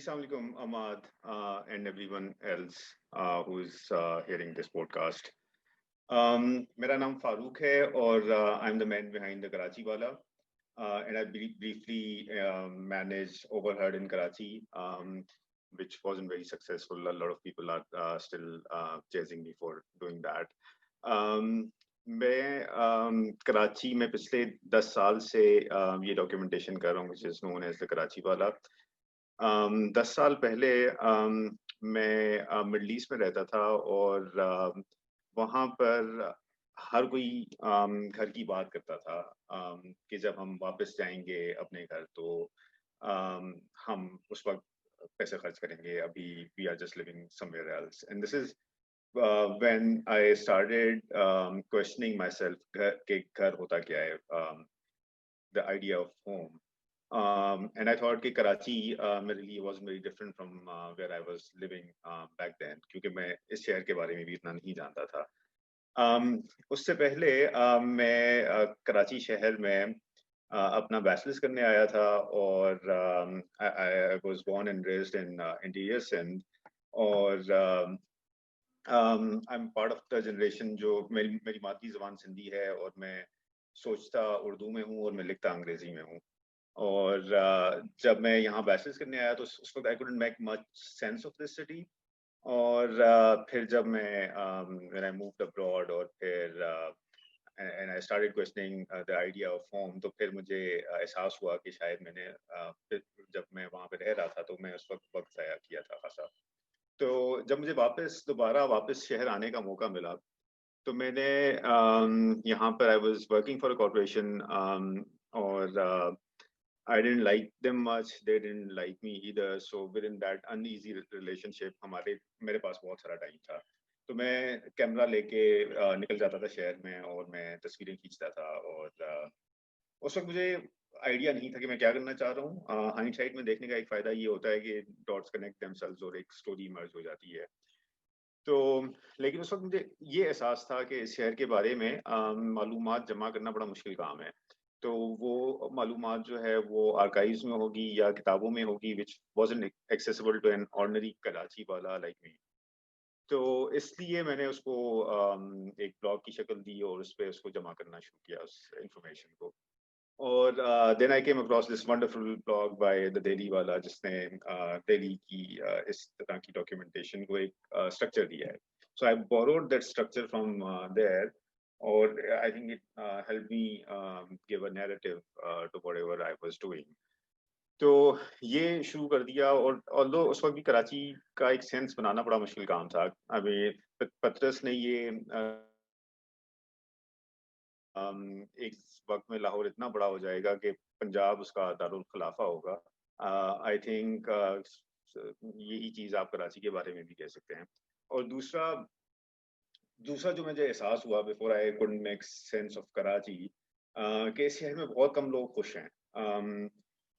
Assalamu alaikum, Ahmad, and everyone else who is hearing this podcast. मेरा नाम फारूक है और I'm the man behind the Karachi Wala, and I briefly managed Overheard in Karachi, which wasn't very successful. A lot of people are still chasing me for doing that. मैं कराची में पिछले 10 साल से ये डॉक्यूमेंटेशन कर रहा हूँ, which is known as the Karachi Wala. 10 साल पहले मैं मिडल ईस्ट में रहता था और वहाँ पर हर कोई घर की बात करता था कि जब हम वापस जाएंगे अपने घर तो हम उस वक्त पैसे खर्च करेंगे. अभी we are just living somewhere else and this is when I started questioning myself कि घर होता क्या है, the idea of home. And I thought कि Karachi मेरे लिए was very different from where I was living back then, क्योंकि मैं इस शहर के बारे में भी इतना नहीं जानता था. उससे पहले मैं कराची शहर में अपना बैचलर्स करने आया था और I was born and raised in interior Sindh और I'm part of the generation जो मेरी मातृ ज़बान सिंधी है और मैं सोचता उर्दू में हूँ और मैं लिखता अंग्रेजी में हूँ. और जब मैं यहाँ बैचलर्स करने आया तो उस वक्त I couldn't make much sense of this city. और फिर जब मैं when I moved abroad और फिर and I started questioning the idea of home, तो फिर मुझे एहसास हुआ कि शायद मैंने फिर जब मैं वहाँ पे रह रहा था तो मैं उस वक्त ज़ाया किया था खासा. तो जब मुझे दोबारा वापस शहर आने का मौका मिला तो मैंने यहाँ पर I was working for a corporation और I didn't like them much. They didn't like me either. So within that uneasy relationship, मेरे पास बहुत सारा टाइम था. तो मैं कैमरा लेके निकल जाता था शहर में और मैं तस्वीरें खींचता था और उस वक्त मुझे आइडिया नहीं था कि मैं क्या करना चाह रहा हूँ. हाइंडसाइट में देखने का एक फायदा ये होता है कि डॉट्स कनेक्ट देमसेल्व्स और एक स्टोरी इमर्ज हो जाती है. तो लेकिन उस वक्त मुझे ये एहसास था कि इस शहर के बारे में मालूमात जमा करना बड़ा मुश्किल काम है. तो वो मालूमात जो है वो आर्काइव्स में होगी या किताबों में होगी which wasn't accessible to an ordinary Karachi वाला like me. तो इसलिए मैंने उसको एक ब्लॉग की शक्ल दी और उस पे उसको जमा करना शुरू किया उस इंफॉर्मेशन को. और then I came across this wonderful blog by the Delhi वाला जिसने दिल्ली की इस तरह की डॉक्यूमेंटेशन को एक स्ट्रक्चर दिया है. So I borrowed that structure from there और I think it helped me give a narrative to whatever I was doing. तो ये शुरू कर दिया और although उस वक्त भी कराची का एक सेंस बनाना बड़ा मुश्किल काम था. अभी पतरस ने ये एक वक्त में लाहौर इतना बड़ा हो जाएगा कि पंजाब उसका दारुल खिलाफा होगा. आई थिंक यही चीज़ आप कराची के बारे में भी कह सकते हैं. और दूसरा जो मुझे एहसास हुआ before I couldn't make sense of Karachi कि इस शहर में बहुत कम लोग खुश हैं.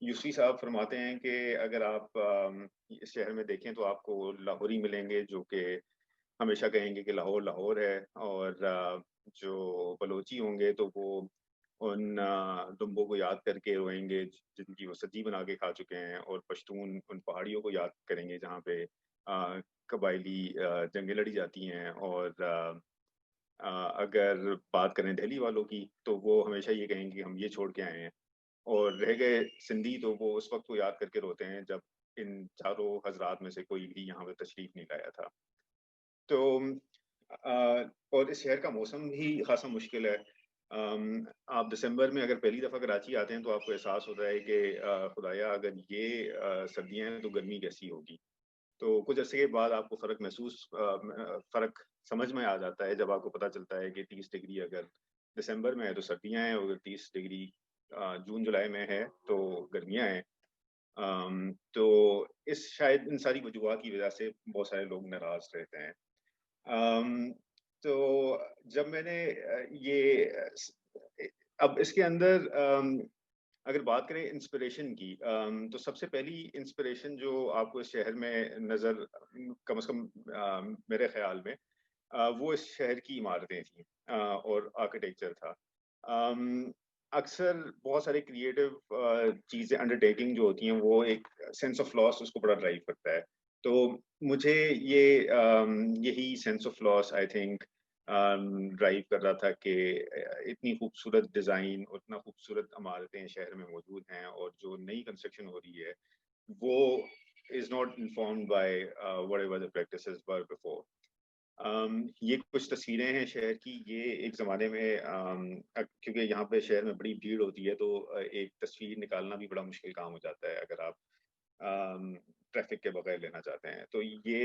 यूसुफी साहब फरमाते हैं कि अगर आप इस शहर में देखें तो आपको लाहौरी मिलेंगे जो कि हमेशा कहेंगे कि लाहौर लाहौर है और जो बलोची होंगे तो वो उन दुम्बों को याद करके रोएंगे जिनकी वो सब्जी बना के खा चुके हैं और पश्तून उन पहाड़ियों को याद करेंगे जहाँ पे कबायली जंगें लड़ी जाती हैं. और अगर बात करें दिल्ली वालों की तो वो हमेशा ये कहेंगे कि हम ये छोड़ के आए हैं. और रह गए सिंधी तो वो उस वक्त को याद करके रोते हैं जब इन चारों हजरात में से कोई भी यहाँ पे तशरीफ नहीं लाया था. तो और इस शहर का मौसम भी खासा मुश्किल है. आप दिसंबर में अगर पहली दफ़ा कराची आते हैं तो आपको एहसास होता है कि खुदाया अगर ये सर्दियाँ हैं तो गर्मी कैसी होगी. तो कुछ अर्से के बाद आपको फ़र्क समझ में आ जाता है जब आपको पता चलता है कि 30 डिग्री अगर दिसंबर में है तो सर्दियाँ हैं और अगर 30 डिग्री जून जुलाई में है तो गर्मियाँ हैं. तो शायद इन सारी वजूहात की वजह से बहुत सारे लोग नाराज़ रहते हैं. तो जब मैंने ये अब इसके अंदर अगर बात करें इंस्पिरेशन की तो सबसे पहली इंस्पिरेशन जो आपको इस शहर में नज़र कम से कम मेरे ख्याल में वो इस शहर की इमारतें थी और आर्किटेक्चर था. अक्सर बहुत सारे क्रिएटिव चीज़ें अंडरटेकिंग जो होती हैं वो एक सेंस ऑफ लॉस उसको बड़ा ड्राइव करता है। तो मुझे ये यही sense of loss I think drive कर रहा था कि इतनी खूबसूरत डिज़ाइन, उतना खूबसूरत इमारतें शहर में मौजूद हैं और जो नई कंस्ट्रक्शन हो रही है, वो is not informed by whatever the practices were before. ये कुछ तस्वीरें हैं शहर की। ये एक ज़माने में क्योंकि यहाँ पे शहर में बड़ी भीड़ होती है, तो एक तस्वीर निकालना भी बड़ा मुश्किल काम हो जाता है अगर आप अम, ट्रैफ़िक के बगैर लेना चाहते हैं। तो ये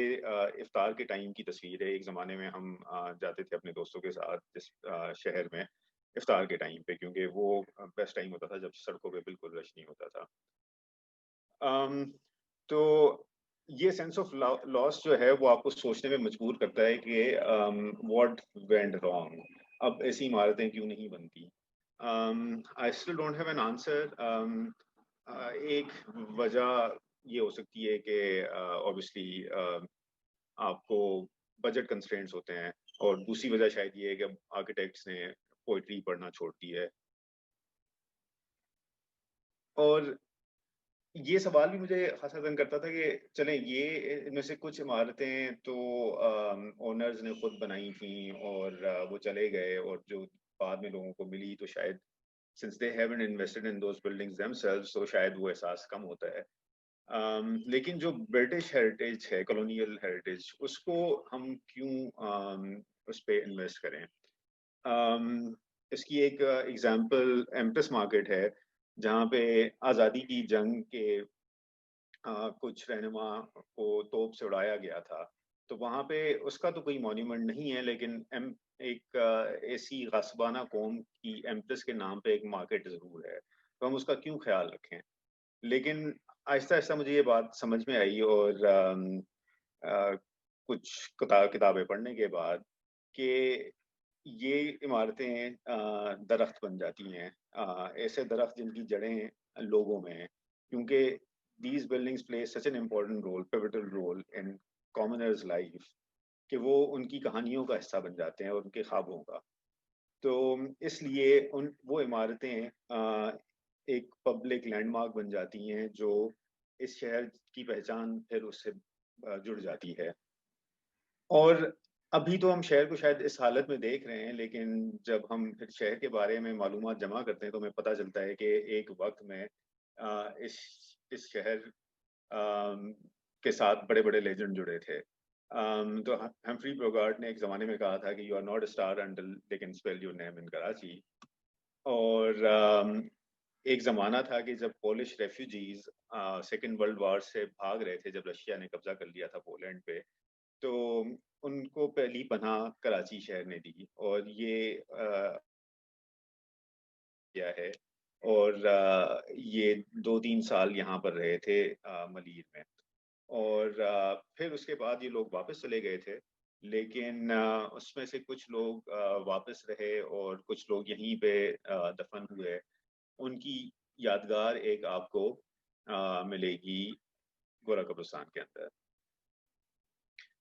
इफ्तार के टाइम की तस्वीर है। एक ज़माने में हम जाते थे अपने दोस्तों के साथ जिस शहर में इफ्तार के टाइम पे, क्योंकि वो बेस्ट टाइम होता था जब सड़कों पे बिल्कुल रश नहीं होता था। अम, तो ये सेंस ऑफ लॉस जो है वो आपको सोचने में मजबूर करता है कि व्हाट वेंट रॉन्ग, अब ऐसी इमारतें क्यों नहीं बनती। I still don't have an answer. एक वजह ये हो सकती है कि ऑब्वियसली आपको बजट कंस्ट्रेंट्स होते हैं, और दूसरी वजह शायद ये है कि आर्किटेक्ट्स ने पोइट्री पढ़ना छोड़ दी है। और ये सवाल भी मुझे खासा तंग करता था कि चलें ये इनमें से कुछ इमारतें तो ओनर्स ने खुद बनाई थी और वो चले गए, और जो बाद में लोगों को मिली तो शायद since they haven't invested in those buildings themselves तो शायद वो एहसास कम होता है। लेकिन जो ब्रिटिश हेरिटेज है, कॉलोनियल हेरिटेज, उसको हम क्यों उस पे इन्वेस्ट करें? अम, इसकी एक एग्ज़ाम्पल एम्प्रेस मार्केट है, जहाँ पे आज़ादी की जंग के कुछ रहनुमा को तोप से उड़ाया गया था। तो वहाँ पे उसका तो कोई मॉन्यूमेंट नहीं है, लेकिन एक ऐसी गासिबाना कौम की एम्प्रेस के नाम पे एक मार्केट ज़रूर है। तो हम उसका क्यों ख़्याल रखें? लेकिन आहिस्ता-आहिस्ता मुझे ये बात समझ में आई, और अ, कुछ किताबें पढ़ने के बाद कि ये इमारतें दरख्त बन जाती हैं। ऐसे दरख्त जिनकी जड़ें लोगों में हैं, क्योंकि these buildings play such an important role, pivotal role in commoners' life, कि वो उनकी कहानियों का हिस्सा बन जाते हैं और उनके ख्वाबों का। तो इसलिए उन वो इमारतें एक पब्लिक लैंडमार्क बन जाती हैं, जो इस शहर की पहचान फिर उससे जुड़ जाती है। और अभी तो हम शहर को शायद इस हालत में देख रहे हैं, लेकिन जब हम फिर शहर के बारे में मालूमात जमा करते हैं, तो हमें पता चलता है कि एक वक़्त में इस शहर अम, के साथ बड़े-बड़े लेजेंड जुड़े थे। तो ह हम्फ्री बोगार्ट ने एक ज़माने में कहा था कि you are not a star until they can spell your name in Karachi. और एक ज़माना था कि जब Polish refugees second world war से भाग रहे थे, जब रशिया ने कब्ज़ा कर लिया था पोलैंड पे, तो उनको पहली पनाह कराची शहर ने दी, और ये किया है। और ये 2-3 साल यहाँ पर रहे थे मलीर में। और फिर उसके बाद ये लोग वापस चले गए थे। लेकिन उसमें से कुछ लोग वापस रहे और कुछ लोग यहीं पे दफ़न हुए। उनकी यादगार एक आपको मिलेगी गोरा कब्रिस्तान के अंदर।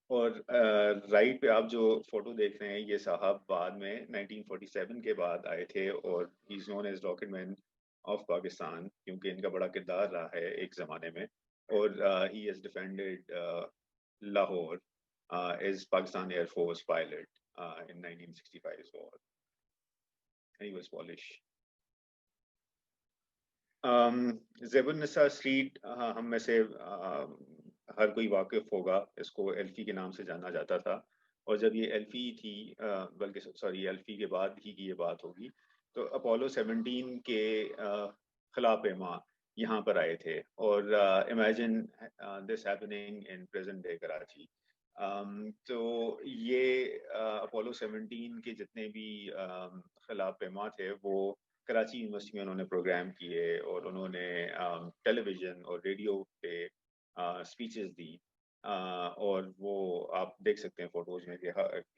और राइट पे आप जो फ़ोटो देख रहे हैं, ये साहब बाद में 1947 के बाद आए थे, और he is known as rocket man of Pakistan, क्योंकि इनका बड़ा किरदार रहा है एक ज़माने में। और he has defended Lahore as Pakistan air force pilot in 1965 war. And he was Polish. Zebunnisa street हम में से हर कोई वाकिफ़ होगा, इसको एल्फी के नाम से जाना जाता था। और जब ये एल्फी थी, बल्कि सॉरी, एल्फी के बाद ही की ये बात होगी, तो अपोलो 17 के खिलाफ़-ए-माँ यहाँ पर आए थे। और imagine this happening in present day Karachi. तो ये अपोलो 17 के जितने भी खिलाफ़-ए-माँ थे, वो कराची यूनिवर्सिटी में उन्होंने प्रोग्राम किए, और उन्होंने टेलीविज़न और रेडियो पे स्पीचेज़ दी। और वो आप देख सकते हैं फ़ोटोज़ में कि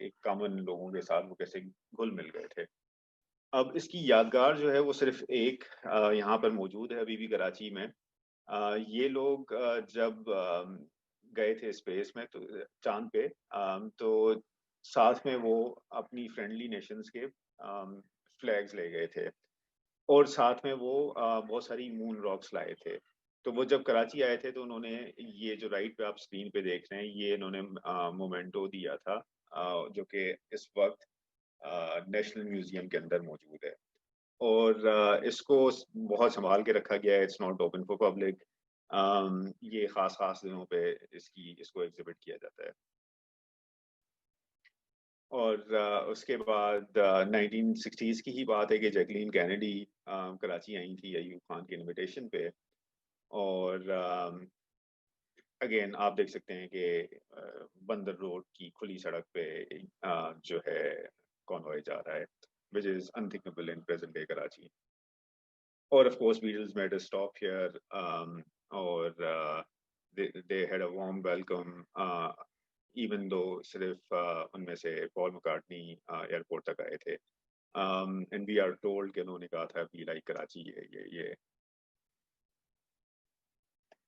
एक कॉमन लोगों के साथ वो कैसे घुल-मिल गए थे। अब इसकी यादगार जो है वो सिर्फ़ एक यहाँ पर मौजूद है अभी भी कराची में। ये लोग जब गए थे स्पेस में, तो चाँद पे, तो साथ में वो अपनी फ्रेंडली नेशंस के फ्लैग्स ले गए थे। और साथ में वो बहुत सारी मून रॉक्स लाए थे। तो वो जब कराची आए थे तो उन्होंने ये जो राइट पे आप स्क्रीन पे देख रहे हैं, ये इन्होंने मोमेंटो दिया था, जो कि इस वक़्त नेशनल म्यूज़ियम के अंदर मौजूद है। और इसको बहुत संभाल के रखा गया है, it's not open for public. ये ख़ास-ख़ास दिनों पे इसको एग्ज़िबिट किया जाता है। और उसके बाद 1960s की ही बात है कि जैकलीन कैनेडी कराची आई थी अयूब खान के इनविटेशन पे। और अगेन आप देख सकते हैं कि बंदर रोड की खुली सड़क पे जो है कॉन्वॉय जा रहा है, which is unthinkable in present day Karachi. और of course Beatles made a stop here, और they had a warm welcome, even though सिर्फ उनमें से पॉल मैकार्टनी एयरपोर्ट तक आए थे। एंड वी आर टोल्ड कि उन्होंने कहा था वी लाइक कराची, ये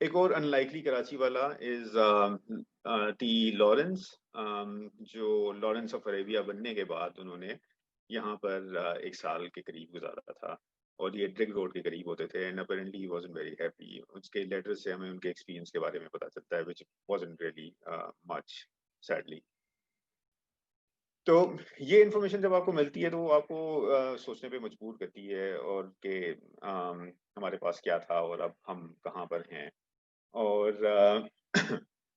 एक और अनलाइकली कराची वाला इज टी लॉरेंस, जो लॉरेंस ऑफ अरेबिया बनने के बाद उन्होंने यहाँ पर 1 साल के करीब गुजारा था। और ये ड्रिग रोड के करीब होते थे, and apparently he wasn't very happy. उसके लेटर से हमें उनके एक्सपीरियंस के बारे में पता चलता है, which wasn't really much, sadly. तो ये इन्फॉर्मेशन जब आपको मिलती है तो वो आपको सोचने पे मजबूर करती है, और कि हमारे पास क्या था और अब हम कहाँ पर हैं। और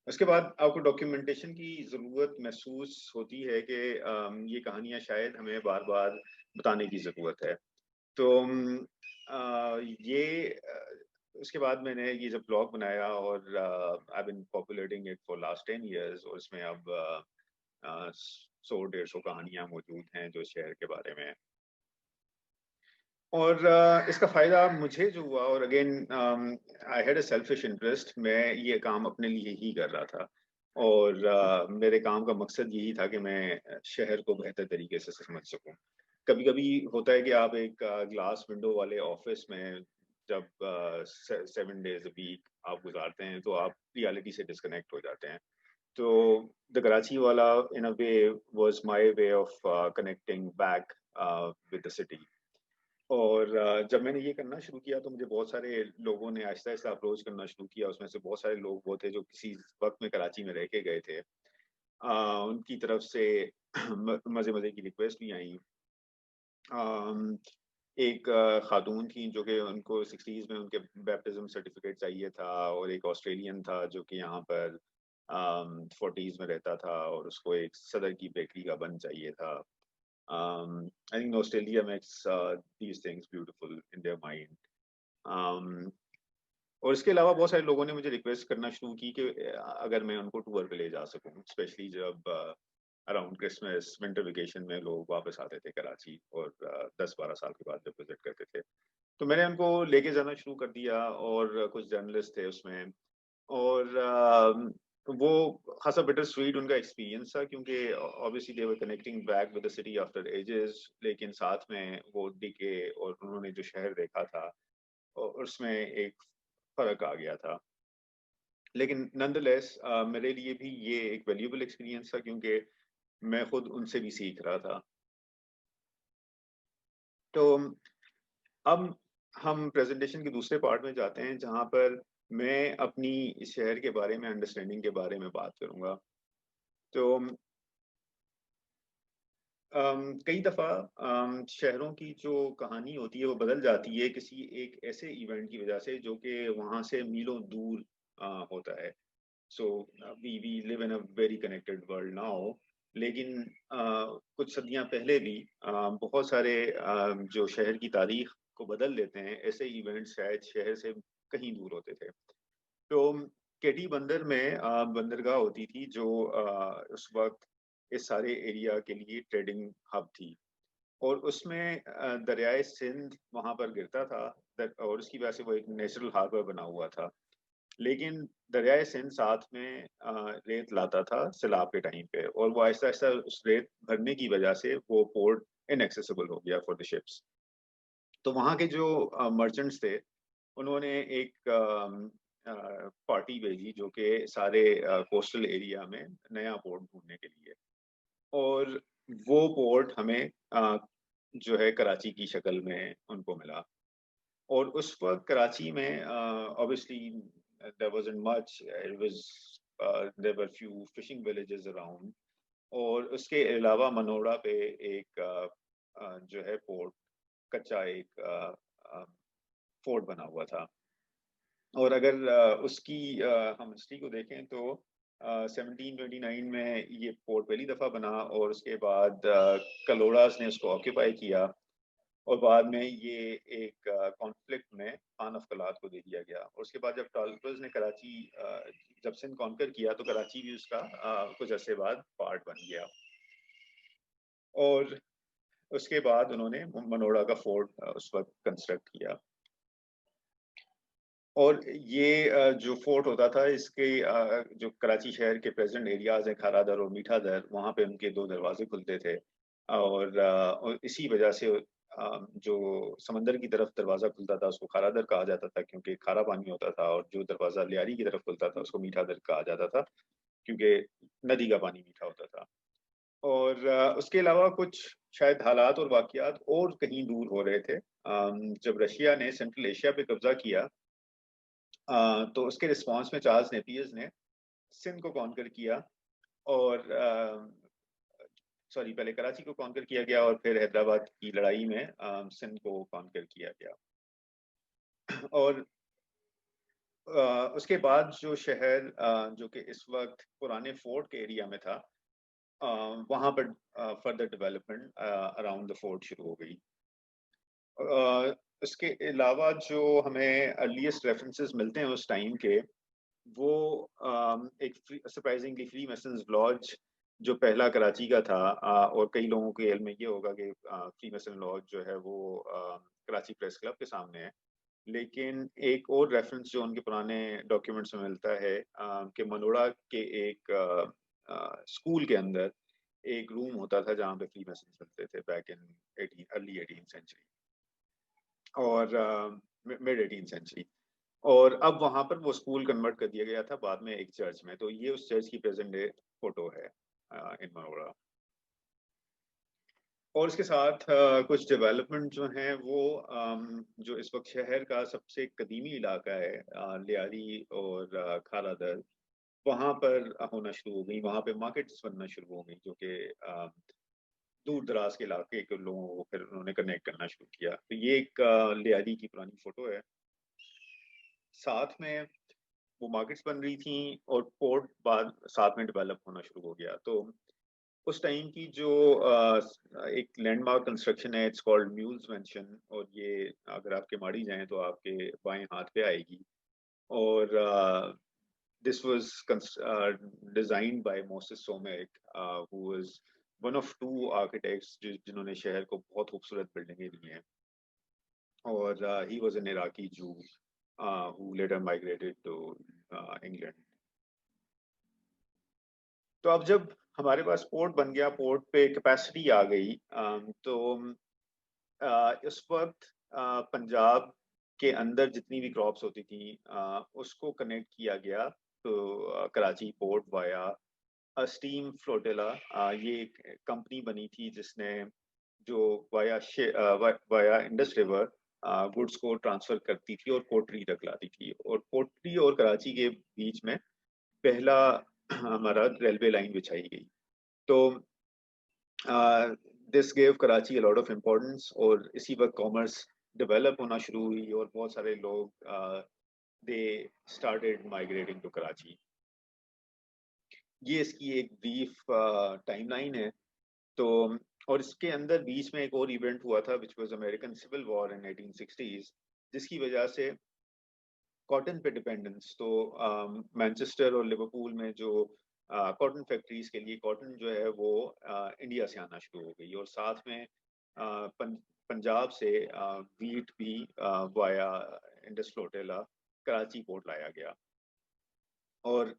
उसके बाद आपको डॉक्यूमेंटेशन की ज़रूरत महसूस होती है कि ये कहानियाँ शायद हमें बार-बार बताने की ज़रूरत है। तो ये उसके बाद मैंने ये जब ब्लॉग बनाया, और I been populating it for last 10 years, और इसमें अब 100-150 कहानियाँ मौजूद हैं जो शहर के बारे में। और इसका फ़ायदा मुझे जो हुआ, और again I had a selfish interest, मैं ये काम अपने लिए ही कर रहा था। और मेरे काम का मकसद यही था कि मैं शहर को बेहतर तरीके से समझ सकूँ। कभी-कभी होता है कि आप एक ग्लास विंडो वाले ऑफ़िस में जब 7 डेज़ अ वीक आप गुज़ारते हैं, तो आप रियलिटी से डिस्कनेक्ट हो जाते हैं। तो द कराची वाला in a way was my way of connecting back with the city. और जब मैंने ये करना शुरू किया तो मुझे बहुत सारे लोगों ने आहिस्ता-आहिस्ता अप्रोच करना शुरू किया। उसमें से बहुत सारे लोग वो थे जो किसी वक़्त में कराची में रह के गए थे। उनकी तरफ से मज़े-मज़े की रिक्वेस्ट भी आई। अम, एक खातून थी जो कि उनको 60s में उनके बैप्टिज़्म सर्टिफ़िकेट चाहिए था, और एक ऑस्ट्रेलियन था जो कि यहाँ पर 40s में रहता था, और उसको एक सदर की बेकरी का बन चाहिए था। I think Australia makes these things beautiful in their mind. Um, और इसके अलावा बहुत सारे लोगों ने मुझे रिक्वेस्ट करना शुरू की कि अगर मैं उनको टूर पे ले जा सकूं, स्पेशली जब अराउंड क्रिसमस विंटर वेकेशन में लोग वापस आते थे कराची, और 10-12 साल के बाद जब विजिट करते थे, तो मैंने उनको लेके जाना शुरू कर दिया। और कुछ जर्नलिस्ट थे उसमें। और वो खासा बिटर स्वीट उनका एक्सपीरियंस था, क्योंकि obviously they were connecting back with the city after ages, लेकिन साथ में वो डिके और उन्होंने जो शहर देखा था, उसमें एक फ़र्क आ गया था। लेकिन नॉनदलेस मेरे लिए भी ये एक वैल्यूएबल एक्सपीरियंस था, क्योंकि मैं खुद उनसे भी सीख रहा था। तो अब हम प्रेज़ेंटेशन के दूसरे पार्ट में जाते हैं, जहाँ पर मैं अपनी इस शहर के बारे में अंडरस्टैंडिंग के बारे में बात करूँगा। तो कई दफ़ा शहरों की जो कहानी होती है वो बदल जाती है किसी एक ऐसे इवेंट की वजह से जो कि वहाँ से मीलों दूर होता है। So we live in a very connected world now. लेकिन कुछ सदियाँ पहले भी बहुत सारे जो शहर की तारीख को बदल देते हैं, ऐसे इवेंट्स शायद शहर से कहीं दूर होते थे। तो केटी बंदर में बंदरगाह होती थी जो उस वक़्त इस सारे एरिया के लिए ट्रेडिंग हब थी। और उसमें दरियाए सिंध वहाँ पर गिरता था, और उसकी वजह से वो एक नेचुरल हार्बर बना हुआ था। लेकिन दरियाए सिंध साथ में रेत लाता था सैलाब के टाइम पे, और वो आहिस्ता-आहिस्ता उस रेत भरने की वजह से वो पोर्ट इनएक्सेसिबल हो गया फॉर द शिप्स। तो वहाँ के जो मर्चेंट्स थे, उन्होंने एक पार्टी भेजी जो कि सारे कोस्टल एरिया में नया पोर्ट ढूँढने के लिए। और वो पोर्ट हमें जो है कराची की शक्ल में उनको मिला। और उस वक़्त कराची में obviously there wasn't much, it was there were few fishing villages around, और उसके अलावा मनोड़ा पे एक जो है पोर्ट, कच्चा एक फोर्ट बना हुआ था। और अगर उसकी हम हिस्ट्री को देखें तो 1729 में ये पोर्ट पहली दफ़ा बना, और उसके बाद कलोड़ास ने उसको ऑक्यूपाई किया, और बाद में ये एक कॉन्फ्लिक्ट में खान ऑफ कलात को दे दिया गया। और उसके बाद जब टालटर्स ने कराची जब सिंध कॉन्कर किया तो कराची भी उसका कुछ अरसे बाद पार्ट बन गया। और उसके बाद उन्होंने मनोड़ा का फोर्ट उस वक्त कंस्ट्रक्ट किया। और ये जो फोर्ट होता था, इसके जो कराची शहर के प्रेजेंट एरियाज हैं, खारा दर और मीठा दर, वहाँ पे उनके दो दरवाजे खुलते थे। और इसी वजह से जो समंदर की तरफ दरवाज़ा खुलता था उसको खारा दर कहा जाता था, क्योंकि खारा पानी होता था, और जो दरवाज़ा लियारी की तरफ खुलता था उसको मीठा दर कहा जाता था, क्योंकि नदी का पानी मीठा होता था। और उसके अलावा कुछ शायद हालात और वाक़यात और कहीं दूर हो रहे थे। जब रशिया ने सेंट्रल एशिया पे कब्ज़ा किया, तो उसके रिस्पॉन्स में चार्ल्स नेपियर्स ने सिंध को कॉन्कर किया, और सॉरी, पहले कराची को कॉन्कर किया गया और फिर हैदराबाद की लड़ाई में सिंध को कॉन्कर किया गया। और उसके बाद जो शहर जो कि इस वक्त पुराने फोर्ट के एरिया में था, वहाँ पर further development around the fort शुरू हो गई। इसके अलावा जो हमें अर्लीस्ट रेफरेंसेस मिलते हैं उस टाइम के, वो एक सरप्राइजिंगली फ्री मैसन्स लॉज जो पहला कराची का था, और कई लोगों के इल्म में ये होगा कि फ्री मैसन लॉज जो है वो कराची प्रेस क्लब के सामने है। लेकिन एक और रेफरेंस जो उनके पुराने डॉक्यूमेंट्स में मिलता है, कि मनोड़ा के एक स्कूल के अंदर एक रूम होता था जहाँ पे फ्री मैसन्स मिलते थे बैक इन 18 अर्ली 18 सेंचुरी और मिड 18 सेंचुरी। और अब वहां पर वो स्कूल कन्वर्ट कर दिया गया था बाद में एक चर्च में। तो ये उस चर्च की प्रेजेंट डे फोटो है इन मनोरा। और इसके साथ कुछ डेवलपमेंट जो हैं वो जो इस वक्त शहर का सबसे कदीमी इलाका है, लियारी और खारादर, वहाँ पर होना शुरू हो गई। वहाँ पे मार्केट्स बनना शुरू हो गई, जो कि दूर दराज के इलाके के लोगों को फिर उन्होंने कनेक्ट करना शुरू किया। तो ये एक लियारी की पुरानी फोटो है। साथ में वो मार्केट्स बन रही थी और पोर्ट बाद साथ में डेवलप होना शुरू हो गया। तो उस टाइम की जो एक लैंडमार्क कंस्ट्रक्शन है, इट्स कॉल्ड म्यूल्स मेंशन, और ये अगर आपके माड़ी जाएं तो आपके बाएं हाथ पे आएगी। और this was designed by Moses Somake, who was one of two architects जिन्होंने शहर को बहुत खूबसूरत बिल्डिंगें दी हैं। और ही वाज एन इराकी जू who later migrated to England. तो अब जब हमारे पास पोर्ट बन गया, पोर्ट पे कैपेसिटी आ गई, तो इस वक्त पंजाब के अंदर जितनी भी क्रॉप्स होती थी उसको कनेक्ट किया गया तो Karachi port via steam flotilla. ये एक कंपनी बनी थी जिसने जो via via Indus river goods को ट्रांसफर करती थी और कोटरी तक लाती थी। और कोटरी और कराची के बीच में पहला हमारा रेलवे लाइन बिछाई गई। तो this gave Karachi a lot of importance, और इसी वक्त कॉमर्स डेवलप होना शुरू हुई और बहुत सारे लोग they started migrating to Karachi. ये इसकी एक ब्रीफ टाइमलाइन है। तो और इसके अंदर बीच में एक और इवेंट हुआ था which was American civil war in 1860s, जिसकी वजह से कॉटन पे डिपेंडेंस। तो मैनचेस्टर और लिवरपूल में जो कॉटन फैक्ट्रीज के लिए कॉटन जो है वो इंडिया से आना शुरू हो गई, और साथ में पंजाब से वीट भी via Indus flotilla Karachi port लाया गया। और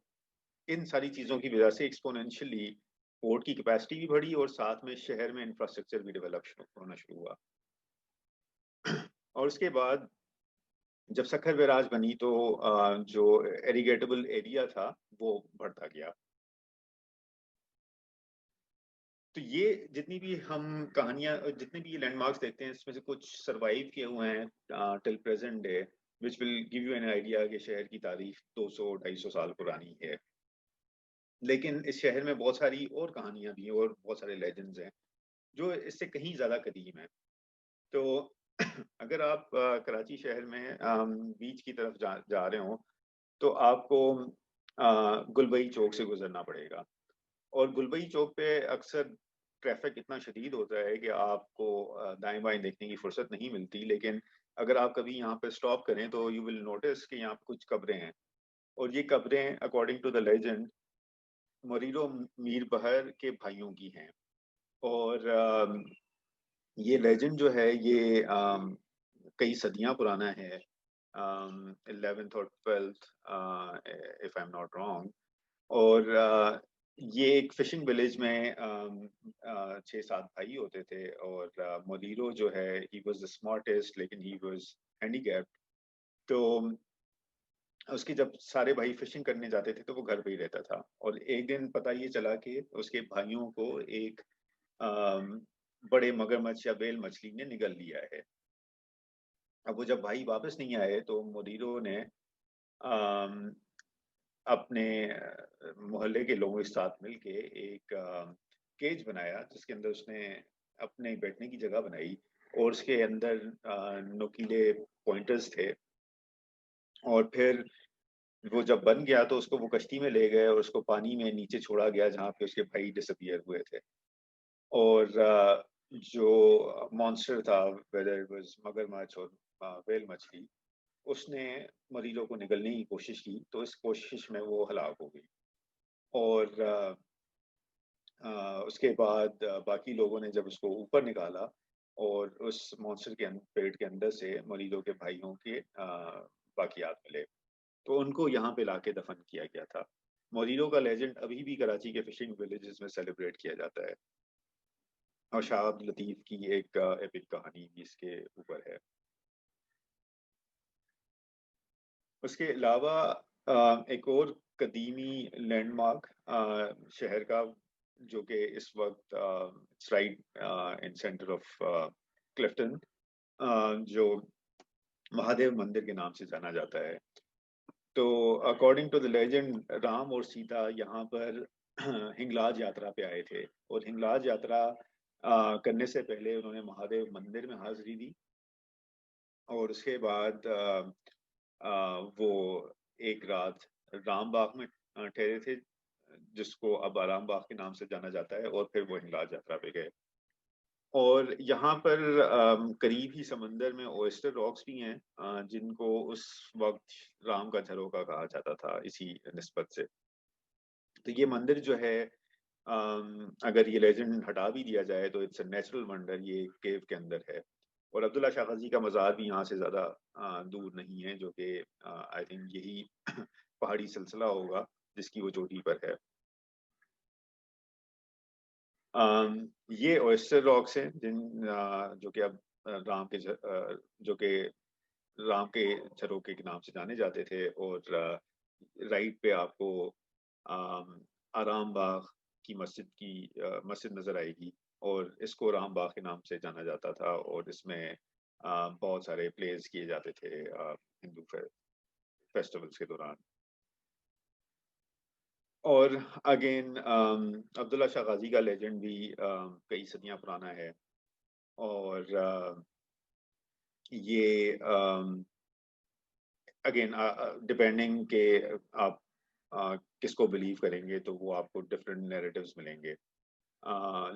इन सारी चीज़ों की वजह से एक्सपोनेंशियली पोर्ट की कैपेसिटी भी बढ़ी और साथ में शहर में इंफ्रास्ट्रक्चर भी डेवलप होना शुरू हुआ। और उसके बाद जब सखर बैराज बनी तो जो एरिगेटेबल एरिया था वो बढ़ता गया। तो ये जितनी भी हम कहानियाँ जितने भी ये लैंडमार्क्स देखते हैं, इसमें से कुछ सर्वाइव किए हुए हैं till present day, which will give you an idea कि शहर की तारीख 200-250 साल पुरानी है। लेकिन इस शहर में बहुत सारी और कहानियाँ भी हैं और बहुत सारे लेजेंड्स हैं, जो इससे कहीं ज़्यादा कदीम हैं। तो अगर आप कराची शहर में बीच की तरफ जा रहे हो, तो आपको गुलबई चौक से गुज़रना पड़ेगा। और गुलबई चौक पे अक्सर ट्रैफिक इतना शदीद होता है कि आपको दाएँ-बाएँ देखने की फुर्सत नहीं मिलती। लेकिन अगर आप कभी यहाँ पे स्टॉप करें तो यू विल नोटिस कि यहाँ पे कुछ कब्रें हैं, और ये कब्रें according to the legend Moriro Mir Bahar के भाइयों की हैं। और ये लेजेंड जो है ये कई सदियाँ पुराना है, 11th और 12th if I am not wrong. और ये एक फिशिंग विलेज में 6-7 भाई होते थे, और मोदीरो जो है ही वाज द स्मार्टेस्ट, लेकिन ही वाज हैंडीकैप्ड। तो उसके जब सारे भाई फिशिंग करने जाते थे तो वो घर पे ही रहता था, और एक दिन पता ये चला कि उसके भाइयों को एक अम, बड़े मगरमच्छ या व्हेल मछली ने निगल लिया है। अब वो जब भाई वापस नहीं आए तो मोदीरो ने अम, अपने मोहल्ले के लोगों के साथ मिलके एक केज बनाया, जिसके अंदर उसने अपने बैठने की जगह बनाई, और उसके अंदर नुकीले पॉइंटर्स थे। और फिर वो जब बन गया तो उसको वो कश्ती में ले गए और उसको पानी में नीचे छोड़ा गया, जहाँ पे उसके भाई डिसअपियर हुए थे। और जो मॉन्स्टर था, वेदर इट वाज मगरमच्छ और व्हेल मछली, उसने मरीजों को निगलने की कोशिश की, तो इस कोशिश में वो हलाक हो गई। और उसके बाद बाकी लोगों ने जब उसको ऊपर निकाला, और उस मॉन्स्टर के पेट के अंदर से मरीजों के भाइयों के बाकियात मिले, तो उनको यहाँ पे लाके दफन किया गया था। मोरिरो का लेजेंड अभी भी कराची के फिशिंग विलेजेस में सेलिब्रेट किया जाता है, और शाह अब्दुल लतीफ की एक एपिक कहानी भी इसके ऊपर है। उसके अलावा एक और कदीमी लैंडमार्क शहर का, जो कि इस वक्त it's right in centre of Clifton, जो महादेव मंदिर के नाम से जाना जाता है। तो according to the legend, Ram और सीता यहाँ पर हिंगलाज यात्रा पे आए थे, और हिंगलाज यात्रा करने से पहले उन्होंने महादेव मंदिर में हाजिरी दी, और उसके बाद वो एक रात रामबाग में ठहरे थे, जिसको अब आराम बाग के नाम से जाना जाता है, और फिर वो हिंगलाज यात्रा पे गए। और यहाँ पर करीब ही समंदर में ओयस्टर रॉक्स भी हैं, जिनको उस वक्त राम का झरोखा कहा जाता था इसी निस्बत से। तो ये मंदिर जो है, अगर ये लेजेंड हटा भी दिया जाए तो इट्स अ नेचुरल वंडर, ये केव के अंदर है। और अब्दुल्ला शाह गाजी का मज़ार भी यहाँ से ज़्यादा दूर नहीं है, जो कि आई थिंक यही पहाड़ी सिलसिला होगा जिसकी वो चोटी पर है। ये ओयस्टर रॉक्स हैं जो कि अब राम के जो कि राम के झरोखे के नाम से जाने जाते थे। और राइट पे आपको अम, आराम बाग की मस्जिद नजर आएगी, और इसको राम बाग के नाम से जाना जाता था, और इसमें बहुत सारे प्लेस किए जाते थे हिंदू फेस्टिवल्स के दौरान। और अगेन अब्दुल्ला शाह गाजी का लेजेंड भी कई सदियां पुराना है। और ये अगेन डिपेंडिंग के आप किसको बिलीव करेंगे, तो वो आपको डिफरेंट नैरेटिव्स मिलेंगे।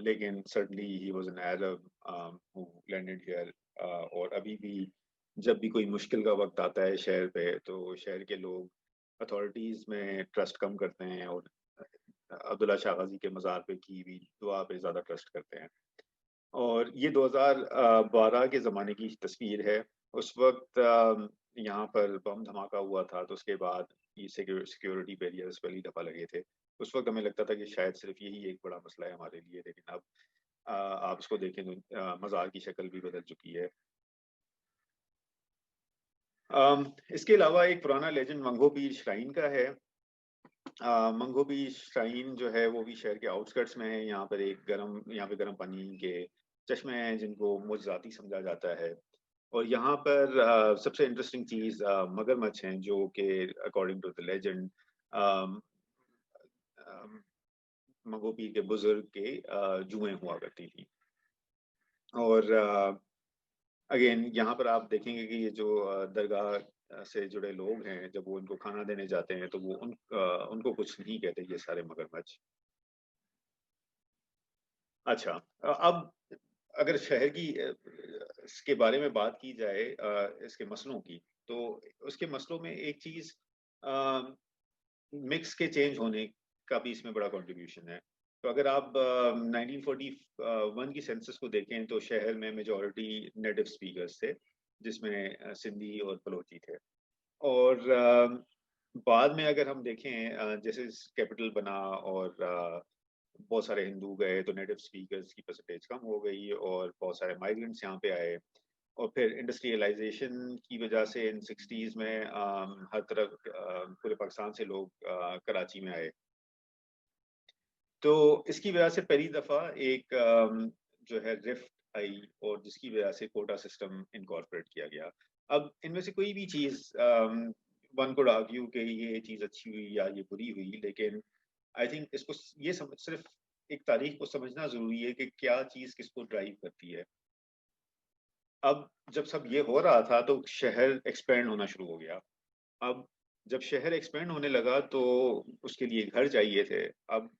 लेकिन certainly he was an Arab who landed here. और अभी भी जब भी कोई मुश्किल का वक्त आता है शहर पे, तो शहर के लोग अथॉरिटीज में ट्रस्ट कम करते हैं, और अब्दुल्ला शाह गाजी के मज़ार पे की हुई दुआ पे ज़्यादा ट्रस्ट करते हैं। और ये 2012 के ज़माने की तस्वीर है। उस वक्त यहाँ पर बम धमाका हुआ था, तो उसके बाद ये सिक्योरिटी बैरियर्स पहली दफ़ा लगे थे। उस वक्त हमें लगता था कि शायद सिर्फ यही एक बड़ा मसला है हमारे लिए, लेकिन अब आप इसको देखें तो मज़ार की शक्ल भी बदल चुकी है। इसके अलावा एक पुराना लेजेंड मंगो पीर श्राइन का है, मंगोबी श्राइन जो है वो भी शहर के आउटस्कर्ट्स में है। यहाँ पे गर्म पानी के चश्मे हैं जिनको मोज़ाती समझा जाता है। और यहाँ पर सबसे इंटरेस्टिंग चीज़ मगरमच्छ हैं जो कि अकॉर्डिंग टू द लेजेंड अम, अम, मंगोबी के बुजुर्ग के जुएं हुआ करती थी। और अगेन यहाँ पर आप देखेंगे कि ये जो दरगाह से जुड़े लोग हैं, जब वो उनको खाना देने जाते हैं तो वो उनको कुछ नहीं कहते ये सारे मगरमच्छ। अच्छा, अब अगर शहर की इसके बारे में बात की जाए, इसके मसलों की, तो उसके मसलों में एक चीज़ अ, मिक्स के चेंज होने का भी इसमें बड़ा कंट्रीब्यूशन है। तो अगर आप 1941 की सेंसस को देखें तो शहर में मेजॉरिटी नेटिव स्पीकर्स थे, जिसमें सिंधी और बलोची थे। और बाद में अगर हम देखें, जैसे कैपिटल बना और बहुत सारे हिंदू गए तो नेटिव स्पीकर्स की परसेंटेज कम हो गई और बहुत सारे माइग्रेंट्स यहाँ पे आए। और फिर इंडस्ट्रियलाइजेशन की वजह से इन 60s में हर तरफ पूरे पाकिस्तान से लोग कराची में आए। तो इसकी वजह से पहली दफ़ा एक जो है रिफ्ट आई और जिसकी वजह से कोटा सिस्टम इनकॉर्पोरेट किया गया। अब इनमें से कोई भी चीज़ वन कुड आर्ग्यू कि ये चीज़ अच्छी हुई या ये बुरी हुई, लेकिन आई थिंक इसको ये समझ सिर्फ एक तारीख को समझना ज़रूरी है कि क्या चीज़ किसको ड्राइव करती है। अब जब सब ये हो रहा था तो शहर एक्सपैंड होना शुरू हो गया। अब जब शहर एक्सपैंड होने लगा तो उसके लिए घर चाहिए थे। अब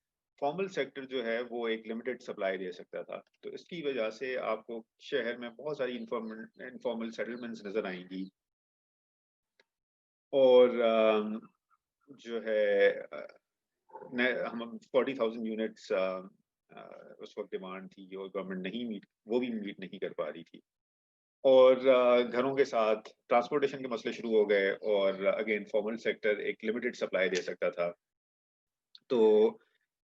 फॉर्मल सेक्टर जो है वो एक लिमिटेड सप्लाई दे सकता था। तो इसकी वजह से आपको शहर में बहुत सारी इनफॉर्मल सेटलमेंट्स नज़र आएँगी। और जो है न हम 40,000 यूनिट्स उस वक़्त डिमांड थी और गवर्नमेंट नहीं मीट वो भी मीट नहीं कर पा रही थी। और घरों के साथ ट्रांसपोर्टेशन के मसले शुरू हो गए और अगेन फॉर्मल सेक्टर एक लिमिटेड सप्लाई दे सकता था। तो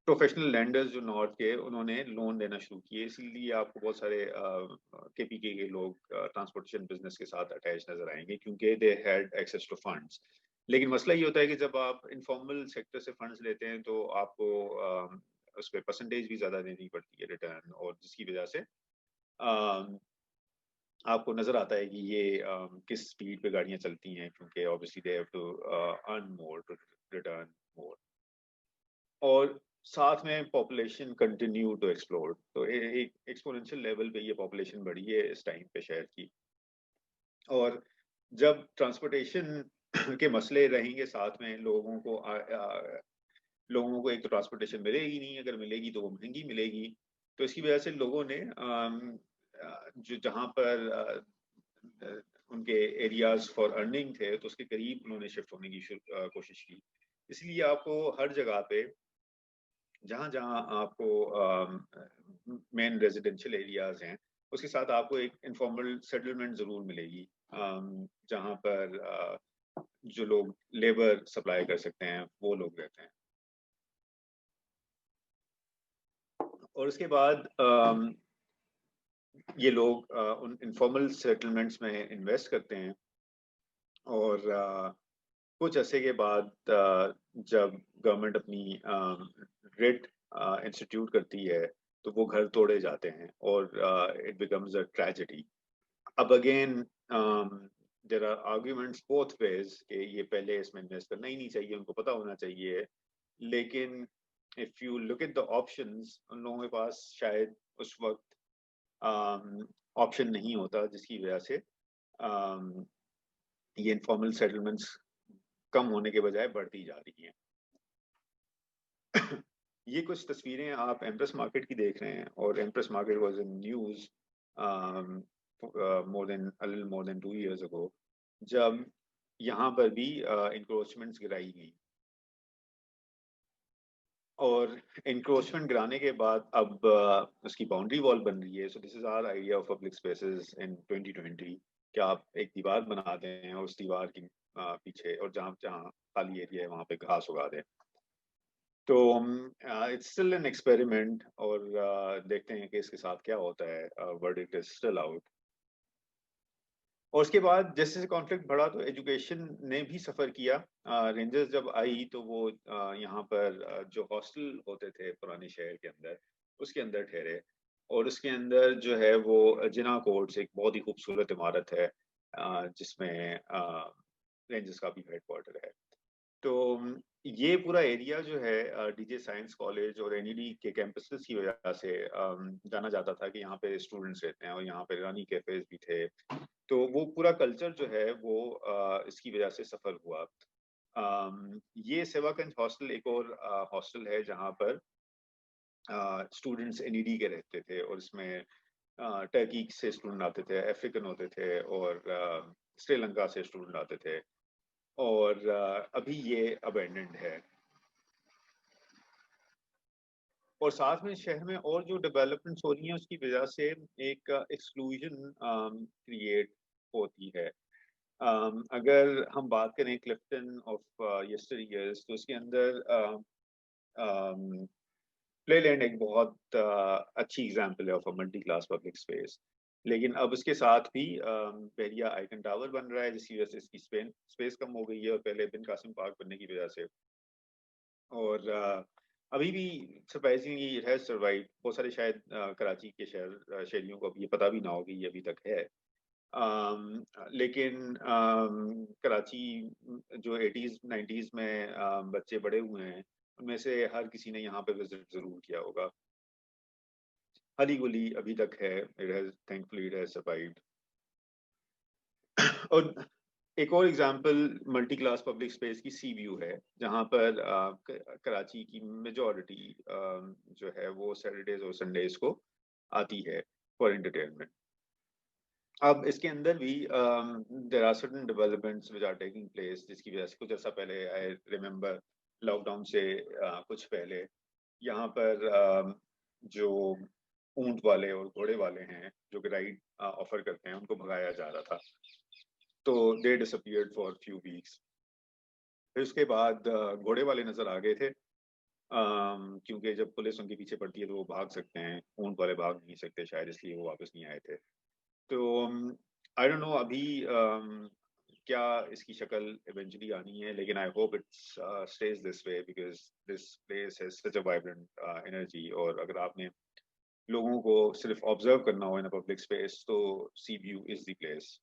प्रोफेशनल लैंडर्स जो नॉर्थ के उन्होंने लोन देना शुरू किए, इसीलिए आपको बहुत सारे केपीके के लोग ट्रांसपोर्टेशन बिजनेस के साथ अटैच नजर आएंगे क्योंकि they had access to funds. लेकिन मसला ये होता है कि जब आप इनफॉर्मल सेक्टर से फंड्स लेते हैं तो आपको उस पर परसेंटेज भी ज़्यादा देनी पड़ती है रिटर्न, और जिसकी वजह से आपको नज़र आता है कि ये किस स्पीड पे गाड़ियाँ चलती हैं, क्योंकि obviously they have to earn more to return more. और साथ में पॉपुलेशन कंटिन्यू टू एक्सप्लोड, तो एक एक्सपोनेंशियल लेवल पे ये पॉपुलेशन बढ़ी है इस टाइम पे शहर की। और जब ट्रांसपोर्टेशन के मसले रहेंगे साथ में, लोगों को एक तो ट्रांसपोर्टेशन मिलेगी नहीं, अगर मिलेगी तो वो महंगी मिलेगी। तो इसकी वजह से लोगों ने जो जहाँ पर अ, उनके एरियाज फॉर अर्निंग थे तो उसके करीब उन्होंने शिफ्ट होने की कोशिश की। इसलिए आपको हर जगह पे जहाँ जहाँ आपको मेन रेजिडेंशियल एरियाज हैं उसके साथ आपको एक इनफॉर्मल सेटलमेंट ज़रूर मिलेगी, जहाँ पर जो लोग लेबर सप्लाई कर सकते हैं वो लोग रहते हैं। और उसके बाद ये लोग उन इनफॉर्मल सेटलमेंट्स में इन्वेस्ट करते हैं। और कुछ अरसे के बाद जब गवर्नमेंट अपनी रेट इंस्टीट्यूट करती है तो वो घर तोड़े जाते हैं और इट बिकम्स अ ट्रेजेडी। अब again there are arguments both ways कि ये पहले इसमें इन्वेस्ट करना ही नहीं चाहिए, उनको पता होना चाहिए। लेकिन if you look at the options, उन लोगों के पास शायद उस वक्त ऑप्शन नहीं होता, जिसकी वजह से um, ये इनफॉर्मल सेटलमेंट्स कम होने के बजाय बढ़ती जा रही हैं। ये कुछ तस्वीरें आप एम्प्रेस मार्केट की देख रहे हैं, और empress market was in news more than 2 years ago, जब यहाँ पर भी इंक्रोचमेंट्स गिराई गई। और इंक्रोचमेंट गिराने के बाद अब उसकी बाउंड्री वॉल बन रही है। So this is our idea of public spaces in 2020 कि आप एक दीवार बना दें और उस दीवार की पीछे और जहाँ जहाँ खाली एरिया है वहाँ पे घास उगा दें। तो इट्स स्टिल एन एक्सपेरिमेंट, और देखते हैं कि इसके साथ क्या होता है। Verdict is still out. और उसके बाद जैसे जैसे कॉन्फ्लिक्ट बढ़ा तो एजुकेशन ने भी सफ़र किया। रेंजर्स जब आई तो वो यहाँ पर जो हॉस्टल होते थे पुराने शहर के अंदर, उसके अंदर ठहरे। और उसके अंदर जो है वो जिना कोर्ट्स एक बहुत ही खूबसूरत इमारत है, जिसमें रेंजर्स का भी हेडक्वार्टर है। तो ये पूरा एरिया जो है डीजे साइंस कॉलेज और एनईडी के कैंपसेस की वजह से जाना जाता था कि यहाँ पे स्टूडेंट्स रहते हैं, और यहाँ पे रानी कैफेज भी थे। तो वो पूरा कल्चर जो है वो इसकी वजह से सफल हुआ। ये सेवागंज हॉस्टल एक और हॉस्टल है जहाँ पर स्टूडेंट्स एनईडी के रहते थे, और इसमें टर्की से स्टूडेंट आते थे, अफ्रीकन होते थे, और श्रीलंका से स्टूडेंट आते थे। और अभी ये अबेंडेंड है। और साथ में शहर में और जो डेवलपमेंट्स हो रही हैं उसकी वजह से एक एक्सक्लूजन क्रिएट होती है। अगर हम बात करें क्लिफ्टन ऑफ यस्टर ईयर्स, तो उसके अंदर प्लेलैंड एक बहुत अच्छी एग्जांपल है of a multi class public space. लेकिन अब उसके साथ भी बहरिया आइकन टावर बन रहा है, जिसकी वजह से इसकी स्पेस कम हो गई है, और पहले बिन कासिम पार्क बनने की वजह से। और अभी भी सरप्राइजिंगली इट हैज सर्वाइव। बहुत सारे शायद कराची के शहरियों को अब ये पता भी ना हो कि ये अभी तक है। लेकिन कराची जो 80s 90s में बच्चे बड़े हुए हैं, उनमें से हर किसी ने यहाँ पे विजिट जरूर किया होगा। अली गुली अभी तक है, it has thankfully it has survived. और एक और example multi class public space की सी व्यू है, जहाँ पर कराची की मेजॉरिटी जो है वो सैटरडेज और संडेज को आती है फॉर एंटरटेनमेंट। अब इसके अंदर भी there are certain developments which are taking place, जिसकी वजह से कुछ अर्सा पहले आई रिमेम्बर लॉकडाउन से कुछ पहले यहाँ पर जो ऊंट वाले और घोड़े वाले हैं जो कि राइड ऑफर करते हैं, उनको भगाया जा रहा था। तो दे डिसअपीयर्ड फॉर फ्यू वीक्स। फिर उसके बाद घोड़े वाले नजर आ गए थे, क्योंकि जब पुलिस उनके पीछे पड़ती है तो वो भाग सकते हैं, ऊंट वाले भाग नहीं सकते शायद, इसलिए वो वापस नहीं आए थे। तो आई डोंट नो अभी क्या इसकी शक्ल इवेंचुअली आनी है, लेकिन I hope it's stage this way because this place has such a vibrant energy. और अगर आपने लोगों को सिर्फ ऑब्जर्व करना हो इन अ पब्लिक स्पेस, तो सी व्यू इज द प्लेस।